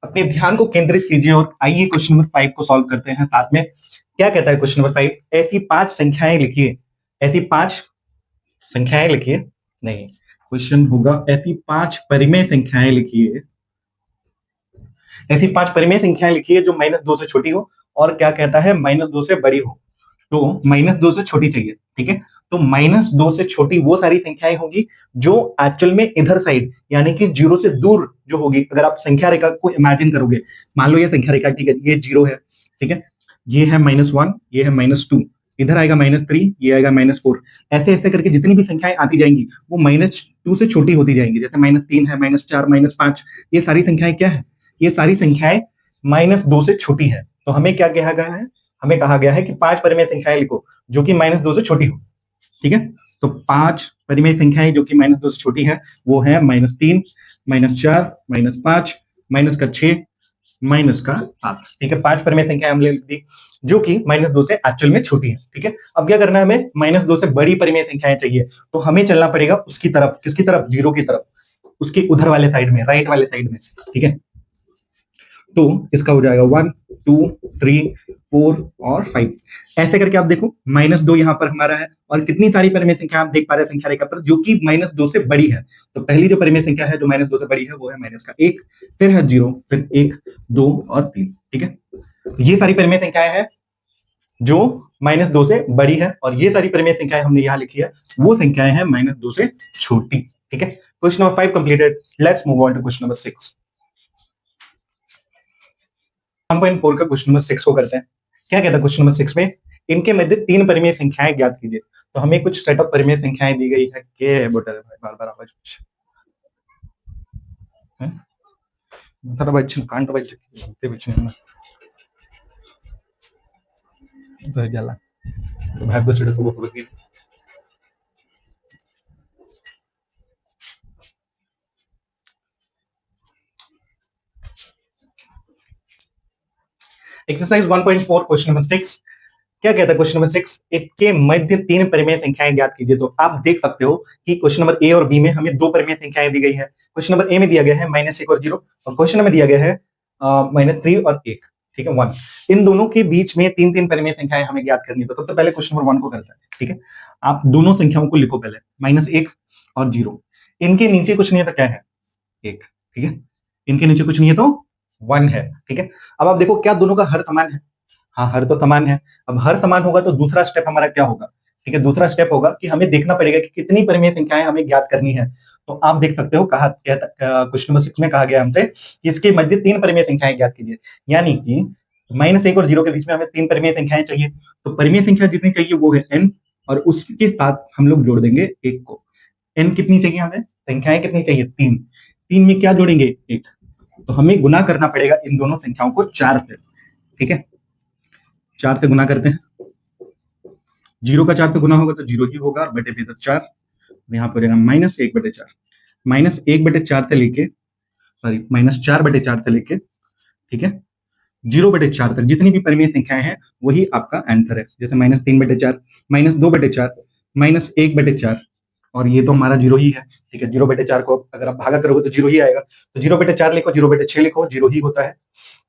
अपने ध्यान को केंद्रित कीजिए और आइए क्वेश्चन नंबर 5 को सॉल्व करते हैं साथ में। क्या कहता है क्वेश्चन नंबर 5? ऐसी 5 संख्याएं लिखिए। ऐसी 5 संख्याएं लिखिए, नहीं, क्वेश्चन होगा ऐसी 5 परिमेय संख्याएं लिखिए। ऐसी 5 परिमेय संख्याएं लिखिए जो -2 से छोटी हो और क्या कहता है, -2 से बड़ी हो। तो -2 से छोटी चाहिए, ठीक है। तो -2 से छोटी वो सारी संख्याएं होंगी जो एक्चुअल में इधर साइड यानी कि 0 से दूर जो होगी। अगर आप संख्या रेखा को इमेजिन करोगे, मान लो ये संख्या रेखा, ठीक है, ये 0 है, ठीक है, ये है -1, ये है -2, इधर आएगा -3, ये आएगा -4। ऐसे ऐसे करके जितनी भी संख्याएं आती जाएंगी वो -2 से छोटी होती जाएंगी। जैसे -3 है, -4, -5, ये सारी संख्याएं क्या है, ये सारी संख्याएं -2 से छोटी है। तो हमें क्या कहा गया है, हमें कहा गया है कि 5 परिमेय संख्याएं लिखो जो कि -2 से छोटी हो, ठीक है। तो 5 परिमेय संख्याएं जो कि -2 से छोटी है वो है -3, -4, -5, -6, -7, ठीक है। 5 परिमेय संख्याएं हमने लिख दी जो कि -2 से एक्चुअल में छोटी है, ठीक है। अब क्या करना है, हमें -2 से बड़ी परिमेय संख्याएं चाहिए, तो हमें चलना पड़ेगा उसकी तरफ, किसकी तरफ, 0 की तरफ, उसके उधर वाले साइड में, राइट वाले साइड में, ठीक है। तो इसका हो जाएगा 1, 2, 3, 4 और 5। ऐसे करके आप देखो -2 यहाँ पर हमारा है और कितनी सारी परिमेय संख्या आप देख पा रहे हैं संख्या रेखा पर जो कि -2 से बड़ी है। तो पहली जो परिमेय संख्या है जो -2 से बड़ी है वो है -1, फिर है 0, फिर 1, 2 और 3, ठीक है। ये सारी परिमेय संख्याएं हैं जो -2 से बड़ी है और ये सारी परिमेय संख्याएं हमने यहाँ लिखी है वो संख्याएं हैं -2 से छोटी, ठीक है। Question number 5 completed. Let's move on to question number 6। 1.4 का क्वेश्चन नंबर 6 को करते हैं। क्या कहता है क्वेश्चन नंबर 6 में, इनके मध्य 3 परिमेय संख्याएं ज्ञात कीजिए। तो हमें कुछ सेट ऑफ परिमेय संख्याएं दी गई है के बोटा बार बार आवाज है मतलब बच्चे कांट बच्चे ते बच्चे ना तो जाला तो भाग बस से सब होगी। Exercise 1.4 question number 6। क्या कहता है क्वेश्चन नंबर 6, इसके मध्य 3 परिमेय संख्याएं ज्ञात कीजिए। तो आप देख सकते हो कि क्वेश्चन नंबर ए और बी में हमें 2 परिमेय संख्याएं दी गई है। क्वेश्चन नंबर ए में दिया गया है -1 और 0 और क्वेश्चन में दिया गया है -3 और 1, ठीक है, 1। इन दोनों के बीच में 3 परिमेय संख्याएं हमें ज्ञात करनी है। तो सबसे पहले क्वेश्चन नंबर 1 को करते हैं, ठीक है। आप दोनों संख्याओं को लिखो पहले, -1 और 0। इनके नीचे कुछ नहीं है तो क्या है, 1, ठीक है। इनके नीचे कुछ नहीं है तो 1 है, ठीक है। अब आप देखो क्या दोनों का हर समान है, हाँ हर तो समान है। अब हर समान होगा तो दूसरा स्टेप हमारा क्या होगा, ठीक है। दूसरा स्टेप होगा कि हमें देखना पड़ेगा कि कितनी परिमेय संख्याएं हमें ज्ञात करनी है। तो आप देख सकते हो कहा क्वेश्चन नंबर 6 में कहा गया हमसे कि इसके मध्य 3 परिमेय संख्याएं ज्ञात कीजिए, यानी कि -1 और 0 के बीच में हमें 3 परिमेय संख्याएं चाहिए। तो परिमेय संख्या जितनी चाहिए वो है n और उसके साथ हम लोग जोड़ देंगे 1 को। n कितनी चाहिए हमें, संख्याएं कितनी चाहिए, 3। 3 में क्या जोड़ेंगे, 1। तो हमें गुना करना पड़ेगा इन दोनों संख्याओं को 4 से, ठीक है। 4 से गुना करते हैं, 0 का 4 से गुना होगा तो 0 ही होगा और बटे भीतर 4, यहाँ पर -1/4, -1/4 से लेके सॉरी -4/4 से लेके, ठीक है, 0/4 तक जितनी भी परिमेय संख्याएं हैं वही आपका आंसर है। जैसे -3/4, -2/4, -1/4 और ये तो हमारा 0 ही है, ठीक है। 0/4 को अगर आप भागा करोगे तो 0 ही आएगा। तो 0/4 लिखो, 0/6 लिखो, 0 ही होता है।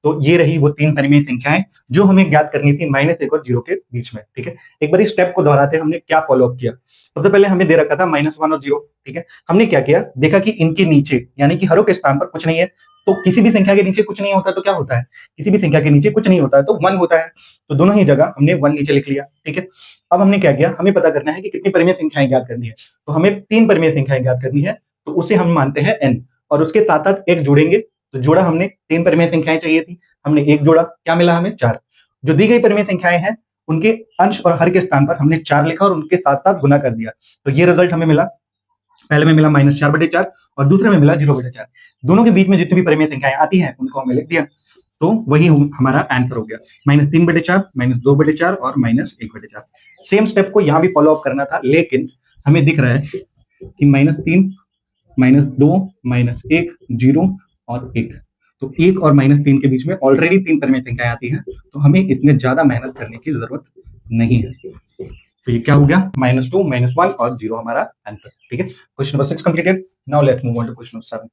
तो ये रही वो 3 परिमेय संख्याएं जो हमें ज्ञात करनी थी -1 और 0 के बीच में, ठीक है। एक बार इस स्टेप को दोहराते हैं, हमने क्या फॉलो अप किया। सबसे पहले हमें दे रखा था -1 और 0, ठीक है। हमने क्या किया, देखा कि इनके नीचे यानी कि हरों के स्थान पर कुछ नहीं है। तो किसी भी संख्या के नीचे कुछ नहीं होता तो क्या होता है, किसी भी संख्या के नीचे कुछ नहीं होता है तो 1 होता है। तो दोनों ही जगह हमने 1 नीचे लिख लिया, ठीक है। अब हमने क्या किया, हमें पता करना है कि कितनी परिमेय संख्याएं ज्ञात करनी है। तो हमें 3 परिमेय संख्याएं ज्ञात करनी है, तो उसे हम मानते हैं n और उसके साथ साथ 1 जोड़ेंगे। तो जोड़ा हमने 3 परिमेय संख्याएं चाहिए थी, हमने 1 जोड़ा, क्या मिला हमें 4। जो दी गई परिमेय संख्याएं हैं उनके अंश और हर के स्थान पर हमने 4 लिखा और उनके साथ साथ गुना कर दिया। तो ये रिजल्ट हमें मिला, पहले में मिला -4/4 और दूसरे में मिला 0/4। दोनों के बीच में जितनी भी परिमेय संख्याएं आती हैं उनको हमने लिख दिया। तो वही हमारा आंसर हो गया, -3/4, -2/4 और -1/4। सेम स्टेप को यहाँ भी फॉलो अप करना था, लेकिन हमें दिख रहा है कि -3, -2, -1, 0 और 1। तो 1 और -3 के बीच में ऑलरेडी 3 परिमेय संख्याएं आती हैं, तो हमें इतने ज्यादा मेहनत करने की जरूरत नहीं है। तो ये क्या हो गया, -2, -1 और 0 हमारा आंसर, ठीक है। Question number 6 completed. Now let's move on to question number 7।